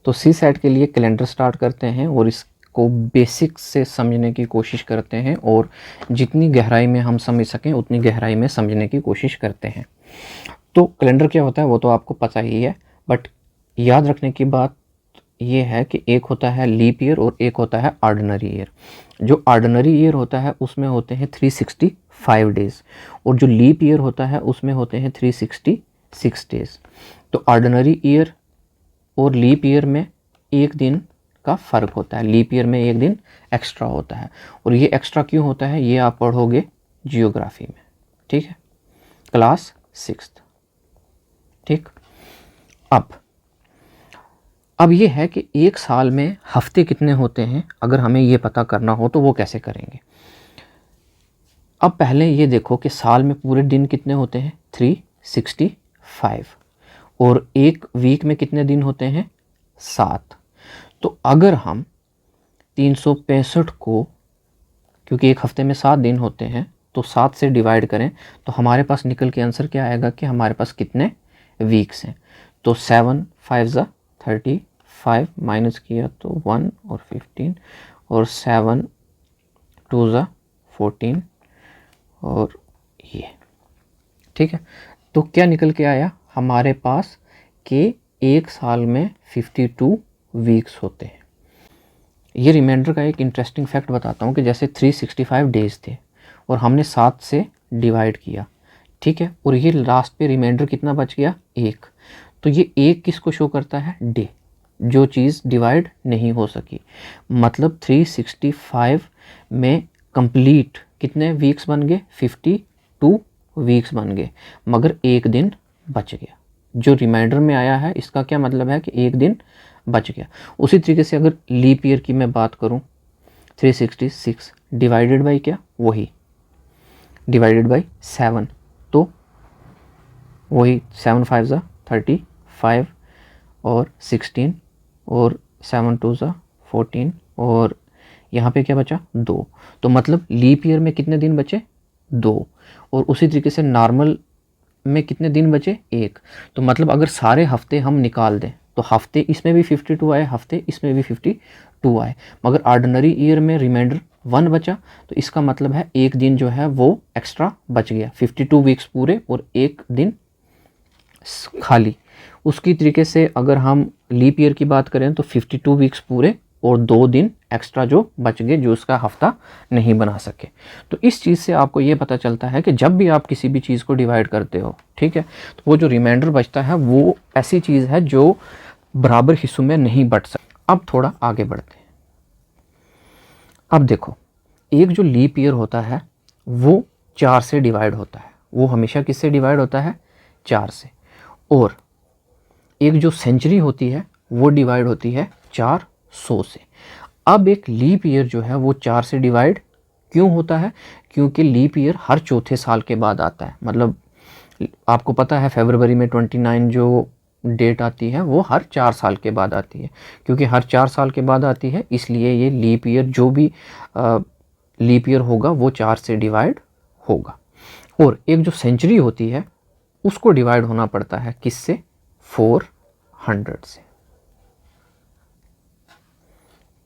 तो सी सेट के लिए कैलेंडर स्टार्ट करते हैं और इसको बेसिक से समझने की कोशिश करते हैं और जितनी गहराई में हम समझ सकें उतनी गहराई में समझने की कोशिश करते हैं। तो कैलेंडर क्या होता है वो तो आपको पता ही है, बट याद रखने की बात ये है कि एक होता है लीप ईयर और एक होता है ऑर्डिनरी ईयर। जो ऑर्डिनरी ईयर होता है उसमें होते हैं 365 डेज और जो लीप ईयर होता है उसमें होते हैं 366 डेज। तो ऑर्डिनरी ईयर और लीप ईयर में एक दिन का फ़र्क होता है, लीप ईयर में एक दिन एक्स्ट्रा होता है। और ये एक्स्ट्रा क्यों होता है ये आप पढ़ोगे जियोग्राफी में, ठीक है, क्लास 6। ठीक, अब ये है कि एक साल में हफ्ते कितने होते हैं, अगर हमें ये पता करना हो तो वो कैसे करेंगे। अब पहले ये देखो कि साल में पूरे दिन कितने होते हैं 365 और एक वीक में कितने दिन होते हैं 7। तो अगर हम 365 को, क्योंकि एक हफ्ते में 7 दिन होते हैं, तो 7 से डिवाइड करें तो हमारे पास निकल के आंसर क्या आएगा कि हमारे पास कितने वीक्स हैं। तो 7 5 ज़ा 35 माइनस किया तो 1 और 15 और 7 2 ज़ा 14 और ये, ठीक है। तो क्या निकल के आया हमारे पास कि एक साल में 52 वीक्स होते हैं। ये रिमाइंडर का एक इंटरेस्टिंग फैक्ट बताता हूँ कि जैसे 365 डेज थे और हमने 7 से डिवाइड किया, ठीक है, और ये लास्ट पे रिमाइंडर कितना बच गया 1। तो ये 1 किसको शो करता है डे, जो चीज़ डिवाइड नहीं हो सकी। मतलब 365 में कंप्लीट कितने वीक्स बन गए 52 वीक्स बन गए, मगर एक दिन बच गया। जो रिमाइंडर में आया है इसका क्या मतलब है कि एक दिन बच गया। उसी तरीके से अगर लीप ईयर की मैं बात करूं 366 डिवाइडेड बाई क्या, वही डिवाइडेड बाई 7, तो वही 7 5 ज़ा 35 और 16 और 7 2 ज़ा 14 और यहाँ पे क्या बचा 2। तो मतलब लीप ईयर में कितने दिन बचे 2 और उसी तरीके से नॉर्मल में कितने दिन बचे 1। तो मतलब अगर सारे हफ्ते हम निकाल दें तो हफ्ते इसमें भी 52 आए, हफ्ते इसमें भी 52 आए, मगर ऑर्डिनरी ईयर में रिमाइंडर 1 बचा। तो इसका मतलब है एक दिन जो है वो एक्स्ट्रा बच गया, 52 वीक्स पूरे और एक दिन खाली। उसकी तरीके से अगर हम लीप ईयर की बात करें तो 52 वीक्स पूरे और 2 दिन एक्स्ट्रा जो बच गए, जो उसका हफ्ता नहीं बना सके। तो इस चीज़ से आपको ये पता चलता है कि जब भी आप किसी भी चीज़ को डिवाइड करते हो, ठीक है, तो वो जो रिमाइंडर बचता है वो ऐसी चीज़ है जो बराबर हिस्सों में नहीं बट सकती। अब थोड़ा आगे बढ़ते हैं। अब देखो, एक जो लीप ईयर होता है वो 4 से डिवाइड होता है, वो हमेशा किससे डिवाइड होता है 4 से। और एक जो सेंचुरी होती है वो डिवाइड होती है 400 से। अब एक लीप ईयर जो है वो 4 से डिवाइड क्यों होता है, क्योंकि लीप ईयर हर चौथे साल के बाद आता है। मतलब आपको पता है फरवरी में 29 जो डेट आती है वो हर 4 साल के बाद आती है। क्योंकि हर 4 साल के बाद आती है इसलिए ये लीप ईयर, जो भी लीप ईयर होगा वो 4 से डिवाइड होगा। और एक जो सेंचुरी होती है उसको डिवाइड होना पड़ता है किससे 400 से।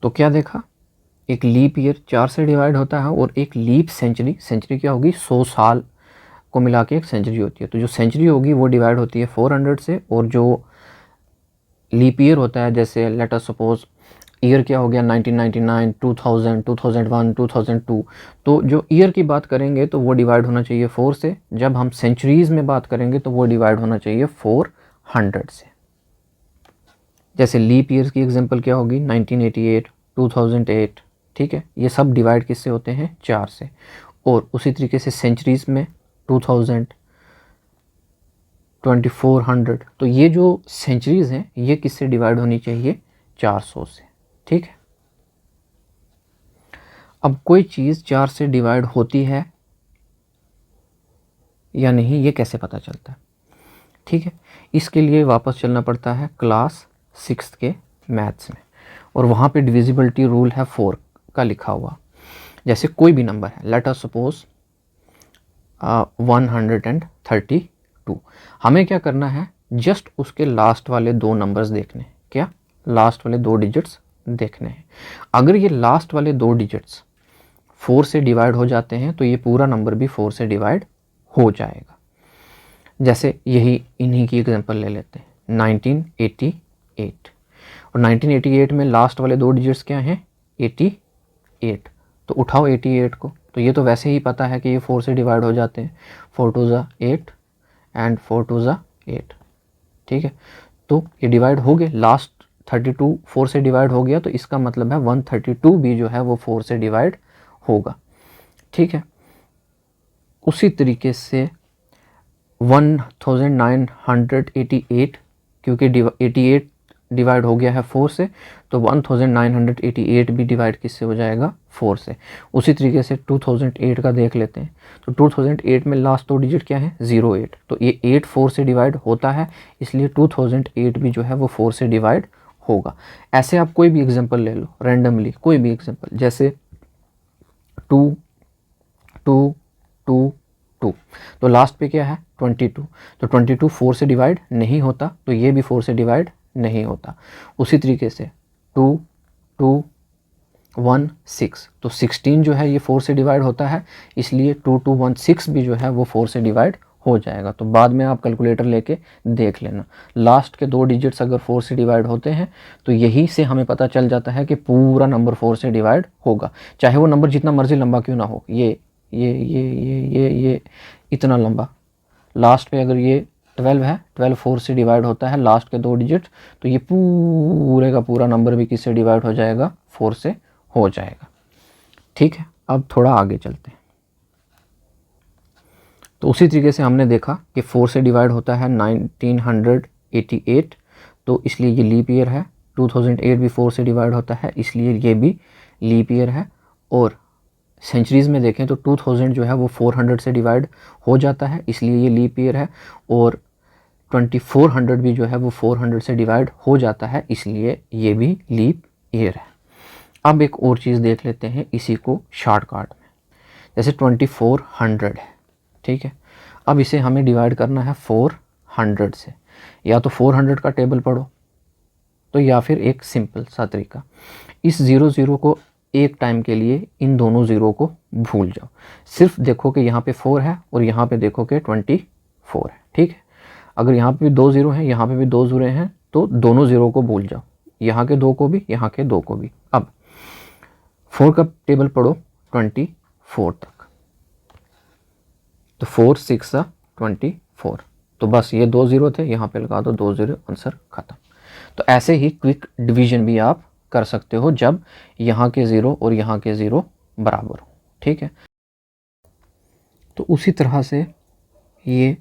तो क्या देखा, एक लीप ईयर 4 से डिवाइड होता है और एक लीप सेंचुरी, सेंचुरी क्या होगी 100 साल को मिला के एक सेंचुरी होती है। तो जो सेंचुरी होगी वो डिवाइड होती है 400 से। और जो लीप ईयर होता है, जैसे लेट अस सपोज ईयर क्या हो गया 1999 2000 2001 2002, तो जो ईयर की बात करेंगे तो वो डिवाइड होना चाहिए 4 से। जब हम सेंचुरीज़ में बात करेंगे तो वो डिवाइड होना चाहिए 400 से। जैसे लीप ईयर्स की एग्जांपल क्या होगी 1988 2008, ठीक है, ये सब डिवाइड किससे होते हैं 4 से। और उसी तरीके से सेंचुरीज़ में 2000 2400, तो ये जो सेंचुरीज़ हैं ये किससे डिवाइड होनी चाहिए 400 से, ठीक है। अब कोई चीज़ 4 से डिवाइड होती है या नहीं ये कैसे पता चलता है, ठीक है। इसके लिए वापस चलना पड़ता है क्लास 6 के मैथ्स में, और वहाँ पे डिविजिबिलिटी रूल है 4 का लिखा हुआ। जैसे कोई भी नंबर है, लेट अस सपोज 132, हमें क्या करना है जस्ट उसके लास्ट वाले 2 नंबर्स देखने। क्या लास्ट वाले 2 डिजिट्स देखने हैं। अगर ये लास्ट वाले 2 डिजिट्स 4 से डिवाइड हो जाते हैं तो ये पूरा नंबर भी 4 से डिवाइड हो जाएगा। जैसे यही इन्हीं की एग्जांपल ले लेते हैं, 1988, और 1988 में लास्ट वाले 2 डिजिट्स क्या हैं, 88। तो उठाओ 88 को, तो ये तो वैसे ही पता है कि ये 4 से डिवाइड हो जाते हैं, 4 2 ज़ा 8 एंड 4 2 ज़ा 8, ठीक है। तो ये डिवाइड हो गए, लास्ट 32 4 से डिवाइड हो गया, तो इसका मतलब है 132 भी जो है वो 4 से डिवाइड होगा, ठीक है। उसी तरीके से 1988, क्योंकि 88 डिवाइड हो गया है 4 से, तो 1988 भी डिवाइड किससे हो जाएगा, 4 से। उसी तरीके से 2008 का देख लेते हैं, तो 2008 में लास्ट 2 डिजिट क्या है, 08, तो ये 8 4 से डिवाइड होता है, इसलिए 2008 भी जो है वो 4 से डिवाइड होगा। ऐसे आप कोई भी एग्जांपल ले लो रैंडमली, कोई भी एग्जांपल, जैसे 2 2 2 2, तो लास्ट पे क्या है 22, तो 22 4 से डिवाइड नहीं होता, तो ये भी 4 से डिवाइड नहीं होता। उसी तरीके से 2 2 1 6, तो 16 जो है ये 4 से डिवाइड होता है, इसलिए 2216 भी जो है वो 4 से डिवाइड हो जाएगा। तो बाद में आप कैलकुलेटर लेके देख लेना, लास्ट के 2 डिजिट्स अगर 4 से डिवाइड होते हैं तो यही से हमें पता चल जाता है कि पूरा नंबर 4 से डिवाइड होगा, चाहे वो नंबर जितना मर्जी लंबा क्यों ना हो। ये इतना लंबा, लास्ट पे अगर ये 12 है, 12 4 से डिवाइड होता है लास्ट के 2 डिजिट, तो ये पूरे का पूरा नंबर भी किससे डिवाइड हो जाएगा, 4 से हो जाएगा, ठीक है। अब थोड़ा आगे चलते हैं, तो उसी तरीके से हमने देखा कि 4 से डिवाइड होता है 1988, तो इसलिए ये लीप ईयर है। 2008 भी 4 से डिवाइड होता है, इसलिए ये भी लीप ईयर है। और सेंचुरीज़ में देखें तो 2000 जो है वो 400 से डिवाइड हो जाता है, इसलिए ये लीप ईयर है। और 2400 भी जो है वो 400 से डिवाइड हो जाता है, इसलिए ये भी लीप ईयर है। अब एक और चीज़ देख लेते हैं इसी को शॉर्टकट में, जैसे 2400 है, ठीक है। अब इसे हमें डिवाइड करना है 400 से, या तो 400 का टेबल पढ़ो, तो या फिर एक सिंपल सा तरीका, इस 0 को एक टाइम के लिए इन दोनों ज़ीरो को भूल जाओ, सिर्फ देखो कि यहाँ पे 4 है और यहाँ पे देखो कि 24 है, ठीक है। अगर यहाँ पे भी 2 ज़ीरो हैं, यहाँ पे भी 2 ज़ीरो हैं, तो दोनों ज़ीरो को भूल जाओ, यहाँ के 2 को भी, यहाँ के 2 को भी। अब 4 का टेबल पढ़ो 24 तक, तो 4 6 24, तो बस ये 2 ज़ीरो थे, यहाँ पे लगा दो 2 ज़ीरो, आंसर खत्म। तो ऐसे ही क्विक डिवीजन भी आप कर सकते हो जब यहाँ के 0 और यहाँ के 0 बराबर हो, ठीक है। तो उसी तरह से ये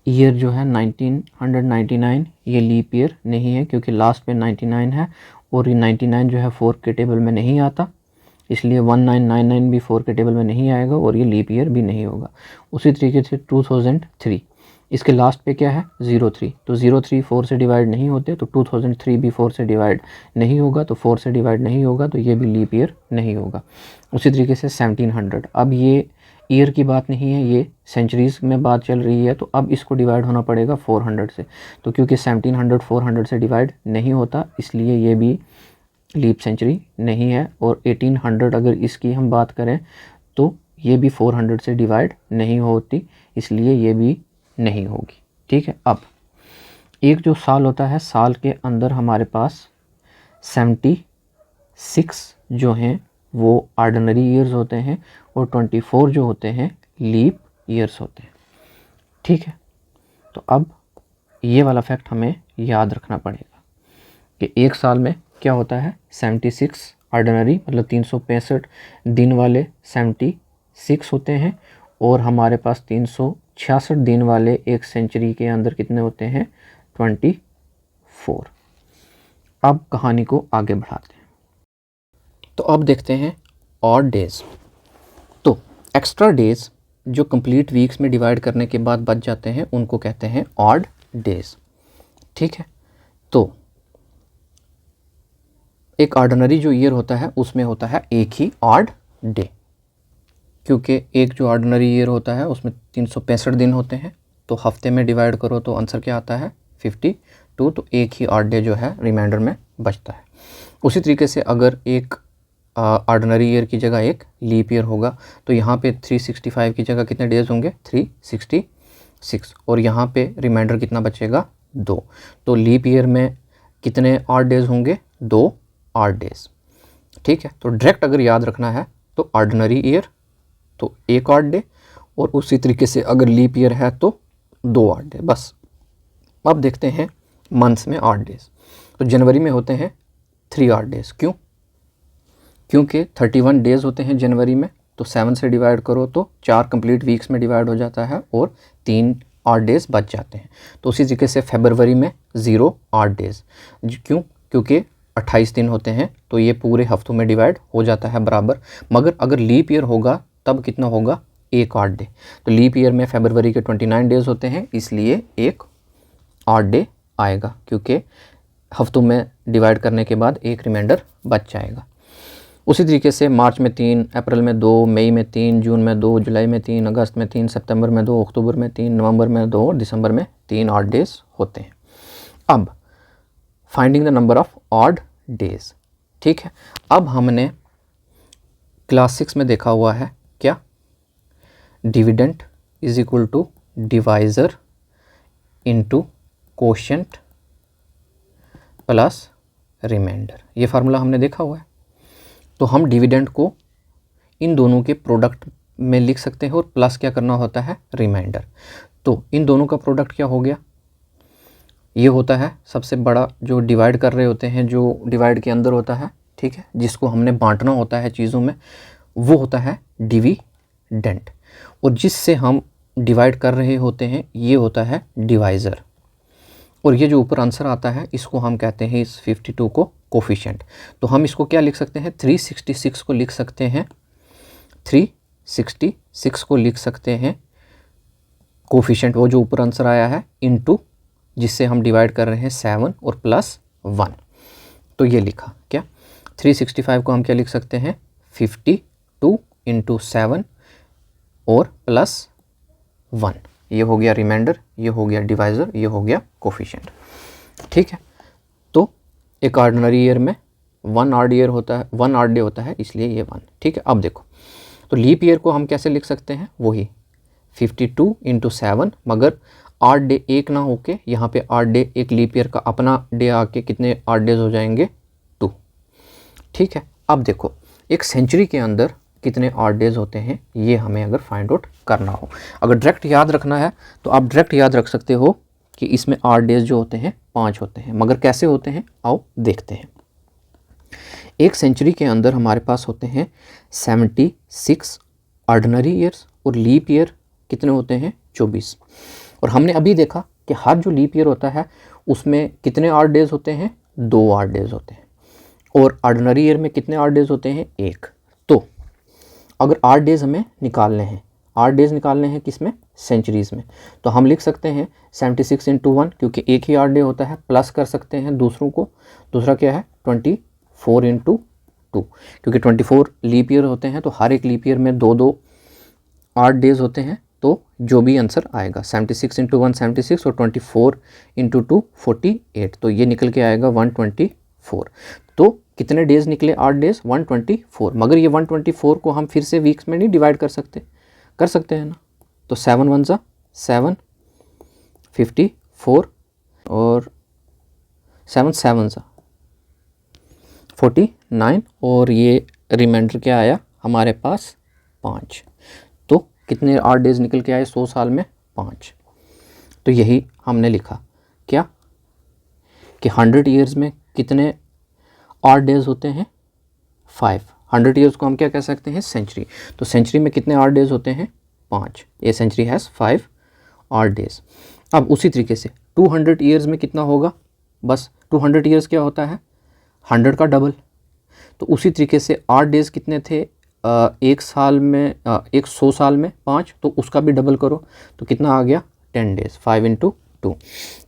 ईयर जो है 1999, ये लीप ईयर नहीं है, क्योंकि लास्ट पे 99 है, और ये 99 जो है 4 के टेबल में नहीं आता, इसलिए 1999 भी 4 के टेबल में नहीं आएगा, और ये लीप ईयर भी नहीं होगा। उसी तरीके से 2003, इसके लास्ट पे क्या है 03, तो 03 4 से डिवाइड नहीं होते, तो 2003 भी 4 से डिवाइड नहीं होगा, तो 4 से डिवाइड नहीं होगा, तो ये भी लीप ईयर नहीं होगा। उसी तरीके से 1700, अब ये ईयर की बात नहीं है, ये सेंचुरीज़ में बात चल रही है, तो अब इसको डिवाइड होना पड़ेगा 400 से, तो क्योंकि 1700 400 से डिवाइड नहीं होता, इसलिए ये भी लीप सेंचुरी नहीं है। और 1800 अगर इसकी हम बात करें तो ये भी 400 से डिवाइड नहीं होती, इसलिए ये भी नहीं होगी, ठीक है। अब एक जो साल होता है, साल के अंदर हमारे पास 76 जो हैं वो ऑर्डिनरी ईयर्स होते हैं, और 24 जो होते हैं लीप ईयर्स होते हैं, ठीक है। तो अब ये वाला फैक्ट हमें याद रखना पड़ेगा कि एक साल में क्या होता है, 76 ऑर्डिनरी मतलब 365 दिन वाले 76 होते हैं, और हमारे पास 366 दिन वाले एक सेंचुरी के अंदर कितने होते हैं, 24। अब कहानी को आगे बढ़ाते हैं, तो अब देखते हैं ऑड डेज। तो एक्स्ट्रा डेज जो कंप्लीट वीक्स में डिवाइड करने के बाद बच जाते हैं, उनको कहते हैं ऑड डेज, ठीक है। तो एक ऑर्डिनरी जो ईयर होता है उसमें होता है एक ही ऑड डे, क्योंकि एक जो ऑर्डिनरी ईयर होता है उसमें 365 दिन होते हैं, तो हफ्ते में डिवाइड करो तो आंसर क्या आता है 52, तो एक ही ऑड डे जो है रिमाइंडर में बचता है। उसी तरीके से अगर एक ऑर्डिनरी ईयर की जगह एक लीप ईयर होगा तो यहाँ पे 365 की जगह कितने डेज़ होंगे 366, और यहाँ पे रिमाइंडर कितना बचेगा 2। तो लीप ईयर में कितने ऑड डेज़ होंगे 2 ऑड डेज़। ठीक है, तो डायरेक्ट अगर याद रखना है तो ऑर्डिनरी ईयर तो 1 ऑड डे, और उसी तरीके से अगर लीप ईयर है तो 2 ऑड डे बस। अब देखते हैं मंथ्स में ऑड डेज़। तो जनवरी में होते हैं 3 ऑड डेज़। क्यों? क्योंकि 31 डेज़ होते हैं जनवरी में, तो 7 से डिवाइड करो तो 4 कंप्लीट वीक्स में डिवाइड हो जाता है और 3 ऑड डेज़ बच जाते हैं। तो उसी तरीके से फरवरी में 0 ऑड डेज़। क्यों? क्योंकि 28 दिन होते हैं, तो ये पूरे हफ्तों में डिवाइड हो जाता है बराबर। मगर अगर लीप ईयर होगा तब कितना होगा 1 ऑड डे। तो लीप ईयर में फरवरी के 29 डेज़ होते हैं, इसलिए 1 ऑड डे आएगा, क्योंकि हफ्तों में डिवाइड करने के बाद एक रिमाइंडर बच जाएगा। उसी तरीके से मार्च में 3, अप्रैल में 2, मई में 3, जून में 2, जुलाई में 3, अगस्त में 3, सितंबर में 2, अक्टूबर में 3, नवंबर में 2 और दिसंबर में 3 ऑड डेज़ होते हैं। अब finding the number of odd days. ठीक है, अब हमने क्लास 6 में देखा हुआ है क्या, dividend is equal to divisor into quotient plus remainder. ये फार्मूला हमने देखा हुआ है। तो हम डिविडेंड को इन दोनों के प्रोडक्ट में लिख सकते हैं और प्लस क्या करना होता है रिमाइंडर। तो इन दोनों का प्रोडक्ट क्या हो गया, ये होता है सबसे बड़ा जो डिवाइड कर रहे होते हैं, जो डिवाइड के अंदर होता है, ठीक है, जिसको हमने बांटना होता है चीज़ों में, वो होता है डिविडेंड। और जिससे हम डिवाइड कर रहे होते हैं ये होता है डिवाइज़र। और ये जो ऊपर आंसर आता है इसको हम कहते हैं इस 52 को कोफिशिएंट। तो हम इसको क्या लिख सकते हैं 366 को लिख सकते हैं 366 को लिख सकते हैं कोफिशिएंट, वो जो ऊपर आंसर आया है, इनटू जिससे हम डिवाइड कर रहे हैं 7 और प्लस 1। तो ये लिखा क्या, 365 को हम क्या लिख सकते हैं 52 इंटू 7 और प्लस 1। ये हो गया रिमाइंडर, ये हो गया डिवाइज़र, ये हो गया कोफिशिएंट। ठीक है, तो एक ऑर्डिनरी ईयर में 1 ऑड ईयर होता है, 1 ऑड डे होता है, इसलिए ये 1। ठीक है, अब देखो तो लीप ईयर को हम कैसे लिख सकते हैं, वही 52 इंटू 7, मगर ऑड डे एक ना होके यहाँ पे ऑड डे एक लीप ईयर का अपना डे आके कितने ऑड डेज हो जाएंगे 2। ठीक है, अब देखो एक सेंचुरी के अंदर कितने ऑड डेज होते हैं, ये हमें अगर फाइंड आउट करना हो, अगर डायरेक्ट याद रखना है तो आप डायरेक्ट याद रख सकते हो कि इसमें ऑड डेज जो होते हैं 5 होते हैं। मगर कैसे होते हैं आओ देखते हैं। एक सेंचुरी के अंदर हमारे पास होते हैं 76 ऑर्डिनरी ईयर्स और लीप ईयर कितने होते हैं 24। और हमने अभी देखा कि हर जो लीप ईयर होता है उसमें कितने ऑड डेज होते हैं 2 ऑड डेज होते हैं, और ऑर्डिनरी ईयर में कितने ऑड डेज होते हैं 1। तो अगर 8 डेज हमें निकालने हैं, 8 डेज निकालने हैं किस में सेंचुरीज़ में, तो हम लिख सकते हैं 76 इंटू 1, क्योंकि एक ही 8 डे होता है, प्लस कर सकते हैं दूसरों को, दूसरा क्या है 24 इंटू 2, क्योंकि 24 लीप ईयर होते हैं, तो हर एक लीप ईयर में 2 8 डेज होते हैं। तो जो भी आंसर आएगा 76 इंटू 1 76 और 24 इंटू 2 48, तो ये निकल के आएगा 124। तो कितने डेज निकले 8 डेज 124, मगर ये 124 को हम फिर से वीक्स में नहीं डिवाइड कर सकते हैं ना। तो 7 1 ज़ा 7 54 और 7 7 ज़ा 49, और ये रिमाइंडर क्या आया हमारे पास 5। तो कितने 8 डेज निकल के आए 100 साल में 5। तो यही हमने लिखा क्या कि 100 ईयर्स में कितने ऑड डेज होते हैं 5। 100 ईयर्स को हम क्या कह सकते हैं सेंचुरी। तो सेंचुरी में कितने ऑड डेज होते हैं 5। ये सेंचुरी हैज़ 5 ऑड डेज। अब उसी तरीके से 200 ईयर्स में कितना होगा, बस 200 ईयर्स क्या होता है 100 का डबल। तो उसी तरीके से 8 डेज कितने थे एक साल में, 100 साल में 5, तो उसका भी डबल करो तो कितना आ गया 10 डेज 5 इंटू 2।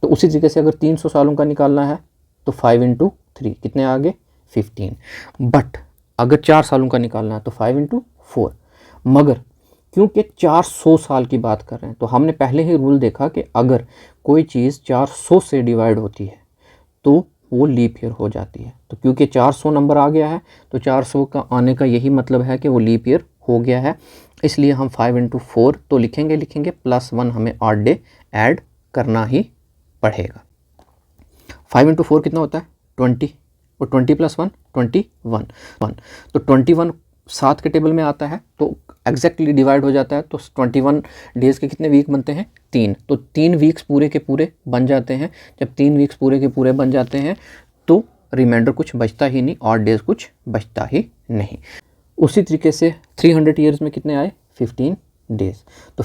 तो उसी तरीके से अगर 300 सालों का निकालना है तो 5 इंटू 3 कितने आ गए 15। बट अगर 4 सालों का निकालना है तो 5 इंटू 4। मगर क्योंकि 400 साल की बात कर रहे हैं तो हमने पहले ही रूल देखा कि अगर कोई चीज़ 400 से डिवाइड होती है तो वो लीप ईयर हो जाती है। तो क्योंकि 400 नंबर आ गया है तो 400 का आने का यही मतलब है कि वो लीप ईयर हो गया है, इसलिए हम 5 × 4 तो लिखेंगे +1 हमें ऑड डे ऐड करना ही पड़ेगा। 5 × 4 कितना होता है 20, और 20 + 1 21 तो 21 7 के टेबल में आता है तो एग्जैक्टली डिवाइड हो जाता है। तो 21 डेज़ के कितने वीक बनते हैं 3, तो 3 वीक्स पूरे के पूरे बन जाते हैं। जब 3 वीक्स पूरे के पूरे बन जाते हैं तो रिमाइंडर कुछ बचता ही नहीं, ऑड डेज कुछ बचता ही नहीं। उसी तरीके से 300 ईयर्स में कितने आए 15 डेज़। तो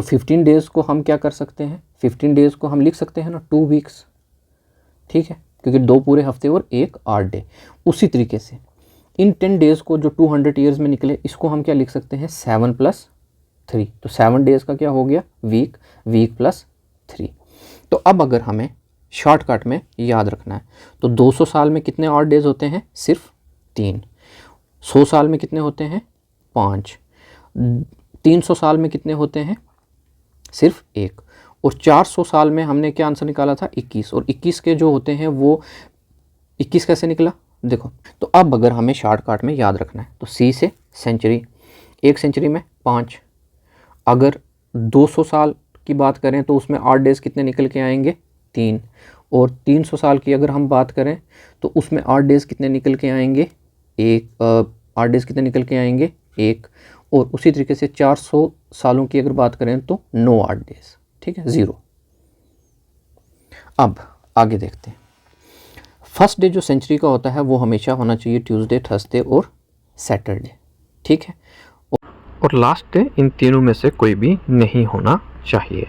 15 डेज़ को हम क्या कर सकते हैं, 15 डेज़ को हम लिख सकते हैं ना 2 वीक्स, ठीक है, क्योंकि 2 पूरे हफ्ते और 1 ऑड डे। उसी तरीके से इन 10 डेज़ को जो 200 ईयर्स में निकले इसको हम क्या लिख सकते हैं 7 + 3, तो 7 डेज़ का क्या हो गया वीक + 3। तो अब अगर हमें शॉर्टकट में याद रखना है तो 200 साल में कितने ऑड डेज़ होते हैं सिर्फ 3, 100 साल में कितने होते हैं 5, 300 साल में कितने होते हैं सिर्फ 1, और 400 साल में हमने क्या आंसर निकाला था 21, और 21 के जो होते हैं वो 21 कैसे निकला देखो। तो अब अगर हमें शॉर्टकट में याद रखना है तो सी से सेंचुरी, 1 सेंचुरी में 5, अगर 200 साल की बात करें तो उसमें ऑड डेज़ कितने निकल के आएंगे 3, और 300 साल की अगर हम बात करें तो उसमें ऑड डेज़ कितने निकल के आएंगे 1, ऑड डेज़ कितने निकल के आएंगे 1, और उसी तरीके से 400 सालों की अगर बात करें तो 9 ऑड डेज़, ठीक है 0। अब आगे देखते हैं। फर्स्ट डे जो सेंचुरी का होता है वो हमेशा होना चाहिए ट्यूसडे, थर्सडे और सैटरडे, ठीक है, और लास्ट डे इन तीनों में से कोई भी नहीं होना चाहिए।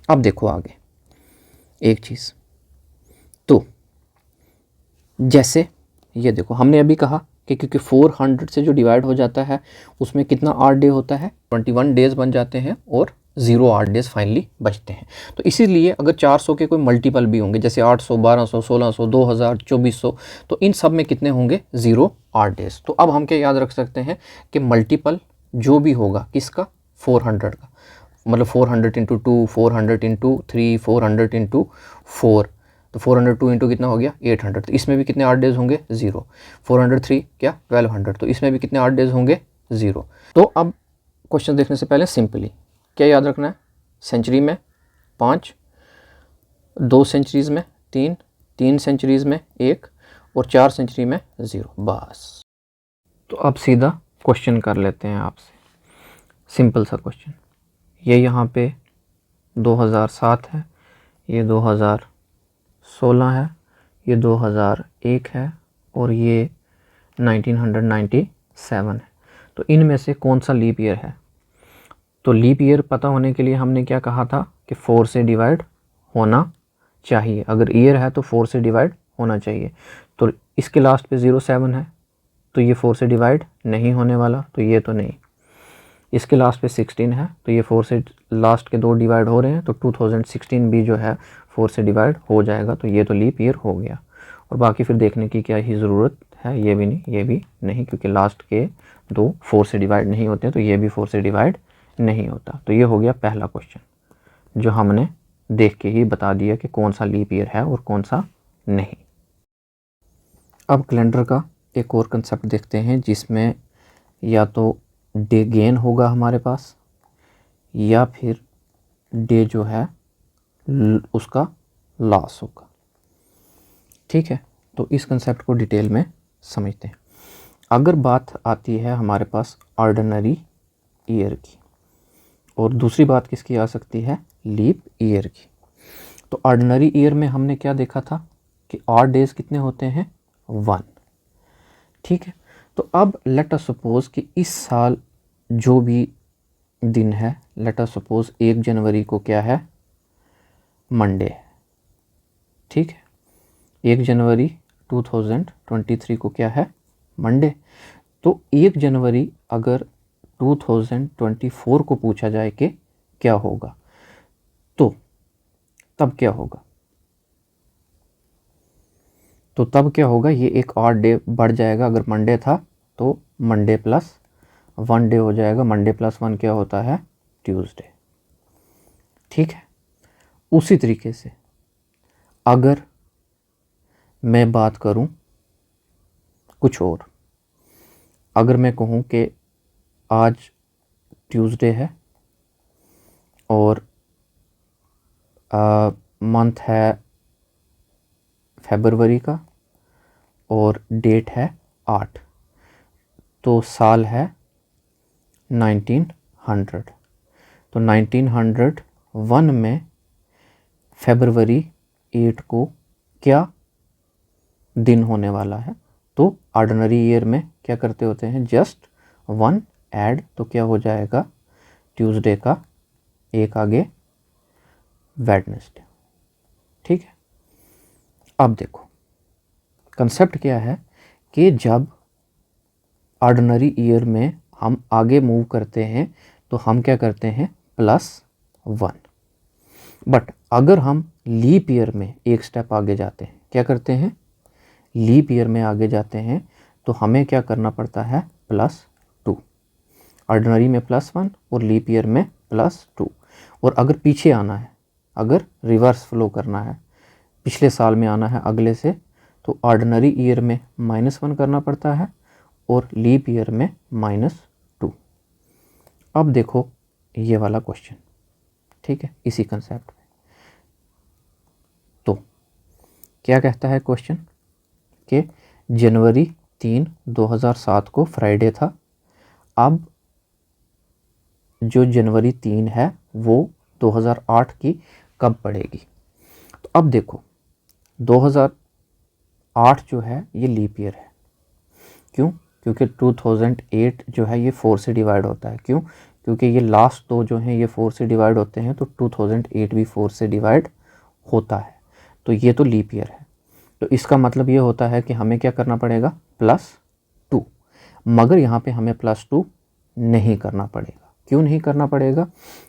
अब देखो आगे एक चीज़, तो जैसे ये देखो हमने अभी कहा कि क्योंकि 400 से जो डिवाइड हो जाता है उसमें कितना ऑड डे होता है 21 डेज़ बन जाते हैं और 0 ऑड डेज़ फाइनली बचते हैं। तो इसीलिए अगर 400 के कोई मल्टीपल भी होंगे जैसे 800, 1200, 1600, 2000, 2400, तो इन सब में कितने होंगे 0 ऑड डेज़। तो अब हम क्या याद रख सकते हैं कि मल्टीपल जो भी होगा किसका 400 का, मतलब 400 × 2, 400 × 3, 400 × 4, तो 402 इंटू कितना हो गया 800, तो इसमें भी कितने ऑड डेज होंगे 0। 403 क्या 1200, तो इसमें भी कितने ऑड डेज होंगे 0। तो अब क्वेश्चन देखने से पहले सिंपली क्या याद रखना है, सेंचुरी में 5, 2 सेंचुरीज़ में 3, 3 सेंचुरीज़ में 1 और 4 सेंचुरी में 0, बस। तो अब सीधा क्वेश्चन कर लेते हैं आपसे, सिंपल सा क्वेश्चन। ये यहाँ पे 2007 है, ये 2016 है, ये 2001 है और ये 1997 है। तो इनमें से कौन सा लीप ईयर है? तो लीप ईयर पता होने के लिए हमने क्या कहा था कि 4 से डिवाइड होना चाहिए। अगर ईयर है तो 4 से डिवाइड होना चाहिए। तो इसके लास्ट पे 07 है तो ये 4 से डिवाइड नहीं होने वाला, तो ये तो नहीं। इसके लास्ट पे 16 है तो ये 4 से लास्ट के 2 डिवाइड हो रहे हैं, तो 2016 भी जो है 4 से डिवाइड हो जाएगा, तो ये तो लीप ईयर हो गया। और बाकी फिर देखने की क्या ही ज़रूरत है, ये भी नहीं, ये भी नहीं, क्योंकि लास्ट के 2 4 से डिवाइड नहीं होते, तो ये भी 4 से डिवाइड नहीं होता। तो ये हो गया पहला क्वेश्चन जो हमने देख के ही बता दिया कि कौन सा लीप ईयर है और कौन सा नहीं। अब कैलेंडर का एक और कंसेप्ट देखते हैं जिसमें या तो डे गेन होगा हमारे पास या फिर डे जो है उसका लॉस होगा, ठीक है। तो इस कंसेप्ट को डिटेल में समझते हैं। अगर बात आती है हमारे पास ऑर्डिनरी ईयर की और दूसरी बात किसकी आ सकती है, लीप ईयर की। तो ऑर्डिनरी ईयर में हमने क्या देखा था कि ऑड डेज कितने होते हैं 1, ठीक है। तो अब लेट अस सपोज कि इस साल जो भी दिन है, लेट अस सपोज 1 जनवरी को क्या है मंडे है, ठीक है। 1 जनवरी 2023 को क्या है मंडे। तो 1 जनवरी अगर 2024 को पूछा जाए कि क्या होगा, तो तब क्या होगा, तो तब क्या होगा, ये एक और डे बढ़ जाएगा। अगर मंडे था तो मंडे प्लस 1 डे हो जाएगा, मंडे प्लस 1 क्या होता है ट्यूसडे, ठीक है। उसी तरीके से अगर मैं बात करूं कुछ और, अगर मैं कहूं कि आज ट्यूसडे है और मंथ है फरवरी का और डेट है 8, तो साल है 1900। तो 1901 में फरवरी 8 को क्या दिन होने वाला है? तो ऑर्डिनरी ईयर में क्या करते होते हैं, जस्ट 1 ऐड, तो क्या हो जाएगा, ट्यूसडे का एक आगे वेडनेसडे। ठीक है, अब देखो कंसेप्ट क्या है कि जब ऑर्डिनरी ईयर में हम आगे मूव करते हैं तो हम क्या करते हैं, +1। बट अगर हम लीप ईयर में एक स्टेप आगे जाते हैं, क्या करते हैं, लीप ईयर में आगे जाते हैं तो हमें क्या करना पड़ता है, +2। ऑर्डिनरी में +1 और लीप ईयर में +2। और अगर पीछे आना है, अगर रिवर्स फ्लो करना है, पिछले साल में आना है अगले से, तो ऑर्डिनरी ईयर में -1 करना पड़ता है और लीप ईयर में -2। अब देखो ये वाला क्वेश्चन, ठीक है, इसी कंसेप्ट में। तो क्या कहता है क्वेश्चन कि जनवरी 3, 2007 को फ्राइडे था। अब जो जनवरी 3 है वो 2008 की कब पड़ेगी? तो अब देखो 2008 जो है ये लीप ईयर है। क्यों? क्योंकि 2008 जो है ये 4 से डिवाइड होता है। क्यों? क्योंकि ये लास्ट दो जो हैं ये 4 से डिवाइड होते हैं, तो 2008 भी 4 से डिवाइड होता है, तो ये तो लीप ईयर है। तो इसका मतलब ये होता है कि हमें क्या करना पड़ेगा, +2। मगर यहाँ पे हमें +2 नहीं करना पड़ेगा। क्यों नहीं करना पड़ेगा?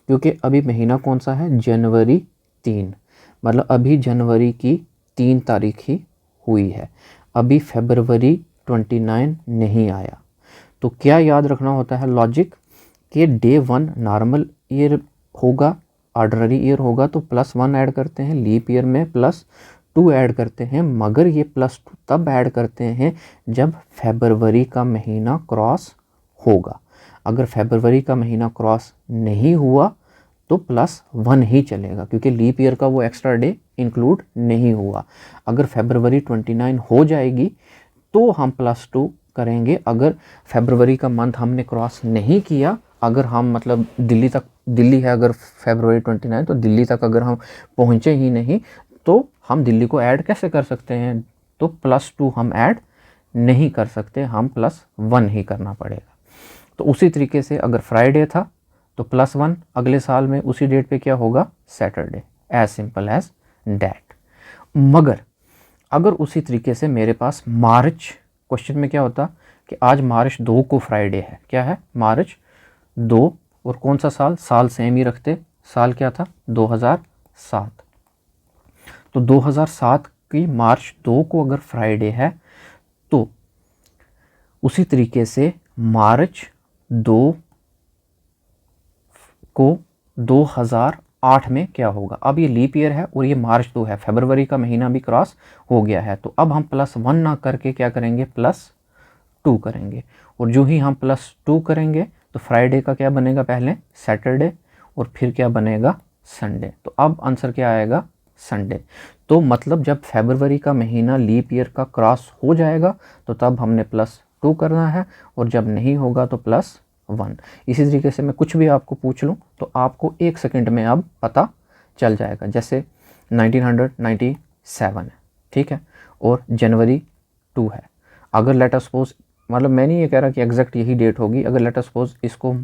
क्योंकि अभी महीना कौन सा है, जनवरी 3, मतलब अभी जनवरी की 3 तारीख ही हुई है, अभी फरवरी 29 नहीं आया। तो क्या याद रखना होता है लॉजिक, कि डे 1 नॉर्मल ईयर होगा, ऑर्डिनरी ईयर होगा, तो +1 ऐड करते हैं, लीप ईयर में +2 ऐड करते हैं, मगर ये +2 तब ऐड करते हैं जब फरवरी का महीना क्रॉस होगा। अगर फरवरी का महीना क्रॉस नहीं हुआ तो +1 ही चलेगा, क्योंकि लीप ईयर का वो एक्स्ट्रा डे इंक्लूड नहीं हुआ। अगर फरवरी 29 हो जाएगी तो हम +2 करेंगे। अगर फरवरी का मंथ हमने क्रॉस नहीं किया, अगर हम मतलब दिल्ली तक, दिल्ली है अगर फरवरी 29, तो दिल्ली तक अगर हम पहुँचे ही नहीं तो हम दिल्ली को ऐड कैसे कर सकते हैं? तो +2 हम ऐड नहीं कर सकते, हम +1 ही करना पड़ेगा। तो उसी तरीके से अगर फ्राइडे था तो +1 अगले साल में उसी डेट पे क्या होगा, Saturday, as simple as that. मगर अगर उसी तरीके से मेरे पास मार्च, क्वेश्चन में क्या होता कि आज मार्च 2 को फ्राइडे है, क्या है, मार्च 2, और कौन सा साल, साल सेम ही रखते, साल क्या था, 2007। तो 2007 की मार्च 2 को अगर फ्राइडे है तो उसी तरीके से मार्च 2 को 2008 में क्या होगा। अब ये लीप ईयर है और ये मार्च 2 है, फरवरी का महीना भी क्रॉस हो गया है, तो अब हम +1 ना करके क्या करेंगे, +2 करेंगे। और जो ही हम +2 करेंगे तो फ्राइडे का क्या बनेगा, पहले सैटरडे और फिर क्या बनेगा, संडे। तो अब आंसर क्या आएगा, संडे। तो मतलब जब फरवरी का महीना लीप ईयर का क्रॉस हो जाएगा तो तब हमने +2 करना है, और जब नहीं होगा तो +1। इसी तरीके से मैं कुछ भी आपको पूछ लूँ तो आपको 1 सेकंड में अब पता चल जाएगा। जैसे 1997 है, ठीक है, और जनवरी 2 है। अगर लेट अस सपोज, मतलब मैं नहीं ये कह रहा कि एग्जैक्ट यही डेट होगी, अगर लेट अस सपोज इसको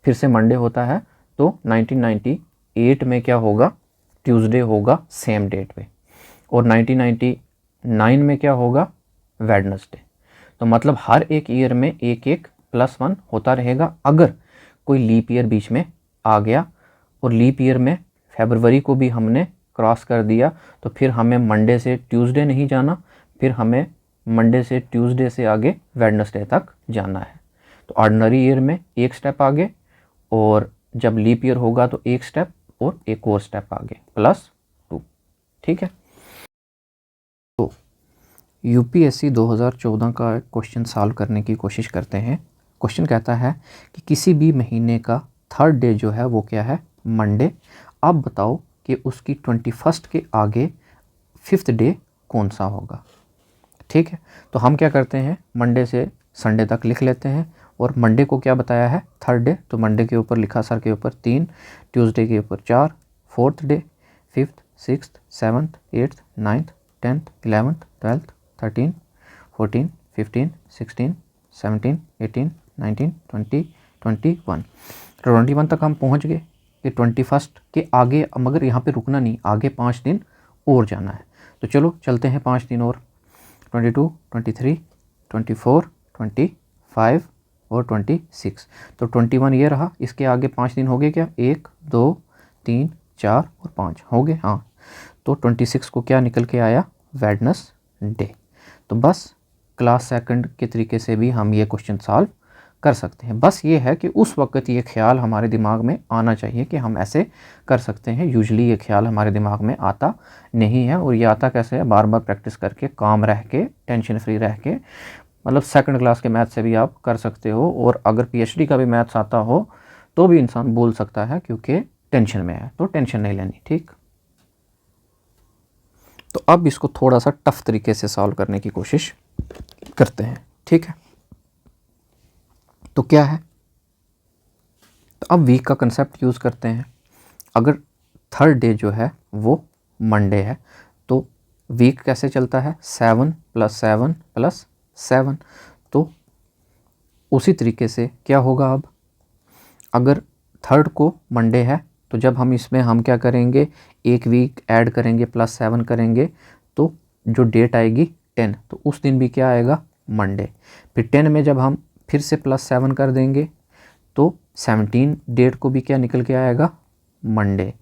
फिर से मंडे होता है तो 1998 में क्या होगा, ट्यूसडे होगा सेम डेट पे, और 1999 में क्या होगा, वेडनेसडे। तो मतलब हर एक ईयर में एक एक +1 होता रहेगा। अगर कोई लीप ईयर बीच में आ गया और लीप ईयर में फरवरी को भी हमने क्रॉस कर दिया तो फिर हमें मंडे से ट्यूसडे नहीं जाना, फिर हमें मंडे से ट्यूसडे से आगे वेडनेसडे तक जाना है। तो ऑर्डिनरी ईयर में एक स्टेप आगे, और जब लीप ईयर होगा तो एक स्टेप और एक और स्टेप आगे, +2। ठीक है, यूपीएससी 2014 का क्वेश्चन सॉल्व करने की कोशिश करते हैं। क्वेश्चन कहता है कि किसी भी महीने का थर्ड डे जो है वो क्या है, मंडे। आप बताओ कि उसकी 21st के आगे फिफ्थ डे कौन सा होगा। ठीक है, तो हम क्या करते हैं, मंडे से संडे तक लिख लेते हैं। और मंडे को क्या बताया है, थर्ड डे, तो मंडे के ऊपर लिखा सर के ऊपर 3, ट्यूसडे के ऊपर 4, fourth day, fifth, sixth, seventh, eighth, ninth, 10th, 11th, 12th, 13, 14, 15, 16, 17, 18, 19, 20, 21। 21 तक हम पहुंच गए कि 21st के आगे, मगर यहाँ पे रुकना नहीं, आगे 5 दिन और जाना है। तो चलो चलते हैं 5 दिन और, 22, 23, 24, 25 और 26। तो 21 ये रहा, इसके आगे 5 दिन हो गए क्या, 1, 2, 3, 4 और 5 हो गए। हाँ, तो 26 को क्या निकल के आया, वेडनेसडे। तो बस क्लास सेकंड के तरीके से भी हम ये क्वेश्चन सॉल्व कर सकते हैं। बस ये है कि उस वक्त ये ख्याल हमारे दिमाग में आना चाहिए कि हम ऐसे कर सकते हैं। यूजुअली ये ख्याल हमारे दिमाग में आता नहीं है, और ये आता कैसे है, बार बार प्रैक्टिस करके, काम रह के, टेंशन फ्री रह के। मतलब सेकंड क्लास के मैथ से भी आप कर सकते हो, और अगर पीएचडी का भी मैथ्स आता हो तो भी इंसान बोल सकता है, क्योंकि टेंशन में है, तो टेंशन नहीं लेनी। ठीक, तो अब इसको थोड़ा सा टफ तरीके से सॉल्व करने की कोशिश करते हैं। ठीक है, तो क्या है, तो अब वीक का कंसेप्ट यूज़ करते हैं। अगर थर्ड डे जो है वो मंडे है, तो वीक कैसे चलता है, 7 + 7 + 7। तो उसी तरीके से क्या होगा, अब अगर थर्ड को मंडे है, तो जब हम इसमें हम क्या करेंगे, एक वीक ऐड करेंगे, +7 करेंगे, तो जो डेट आएगी 10, तो उस दिन भी क्या आएगा, मंडे। फिर 10 में जब हम फिर से +7 कर देंगे, तो 17 डेट को भी क्या निकल के आएगा, मंडे।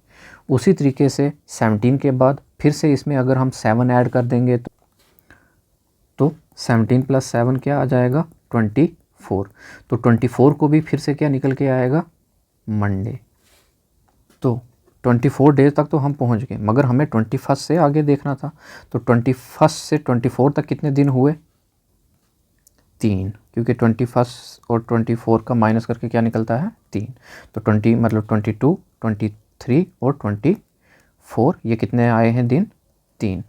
उसी तरीके से 17 के बाद फिर से इसमें अगर हम 7 ऐड कर देंगे, तो 17 + 7 क्या आ जाएगा, 24। तो 24 को भी फिर से क्या निकल के आएगा, मंडे। तो 24 डेज तक तो हम पहुंच गए, मगर हमें 21st से आगे देखना था। तो 21st से 24 तक कितने दिन हुए, 3, क्योंकि 21st और 24 का माइनस करके क्या निकलता है, 3। तो 20 मतलब 22, 23 और 24, ये कितने आए हैं दिन, 3।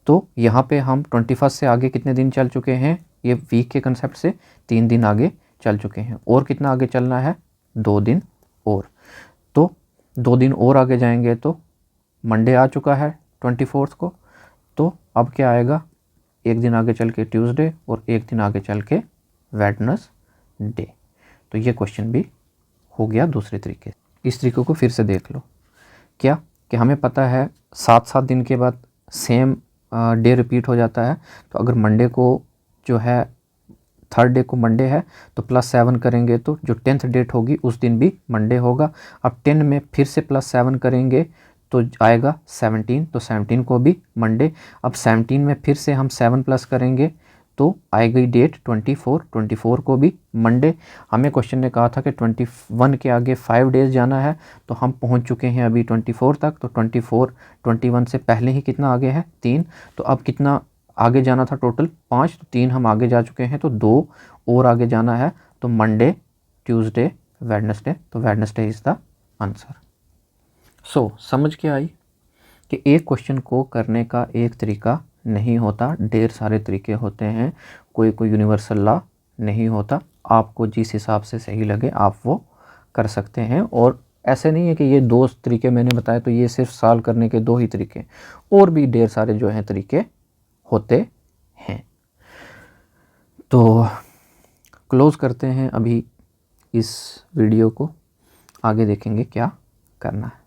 तो यहाँ पे हम 21st से आगे कितने दिन चल चुके हैं, ये वीक के कंसेप्ट से 3 दिन आगे चल चुके हैं, और कितना आगे चलना है, 2 दिन और। तो 2 दिन और आगे जाएंगे तो मंडे आ चुका है 24 को, तो अब क्या आएगा, एक दिन आगे चल के ट्यूसडे, और एक दिन आगे चल के वेडनेसडे। तो ये क्वेश्चन भी हो गया दूसरे तरीके। इस तरीके को फिर से देख लो, क्या कि हमें पता है 7-7 दिन के बाद सेम डे रिपीट हो जाता है। तो अगर मंडे को जो है, थर्ड डे को मंडे है, तो +7 करेंगे तो जो 10th डेट होगी उस दिन भी मंडे होगा। अब 10 में फिर से +7 करेंगे तो आएगा 17, तो 17 को भी मंडे। अब 17 में फिर से हम 7 प्लस करेंगे तो आएगी डेट 24, 24 को भी मंडे। हमें क्वेश्चन ने कहा था कि 21 के आगे 5 डेज जाना है, तो हम पहुंच चुके हैं अभी 24 तक। तो 24 21 से पहले ही कितना आगे है, 3। तो अब कितना आगे जाना था, टोटल 5, तो 3 हम आगे जा चुके हैं, तो 2 और आगे जाना है। तो मंडे, ट्यूसडे, वेडनेसडे, तो वेडनेसडे इज़ द आंसर। सो समझ के आई कि एक क्वेश्चन को करने का एक तरीका नहीं होता, ढेर सारे तरीके होते हैं, कोई यूनिवर्सल लॉ नहीं होता। आपको जिस हिसाब से सही लगे आप वो कर सकते हैं। और ऐसे नहीं है कि ये 2 तरीके मैंने बताए तो ये सिर्फ सॉल्व करने के 2 ही तरीके, और भी ढेर सारे जो हैं तरीके होते हैं। तो क्लोज़ करते हैं अभी इस वीडियो को, आगे देखेंगे क्या करना है।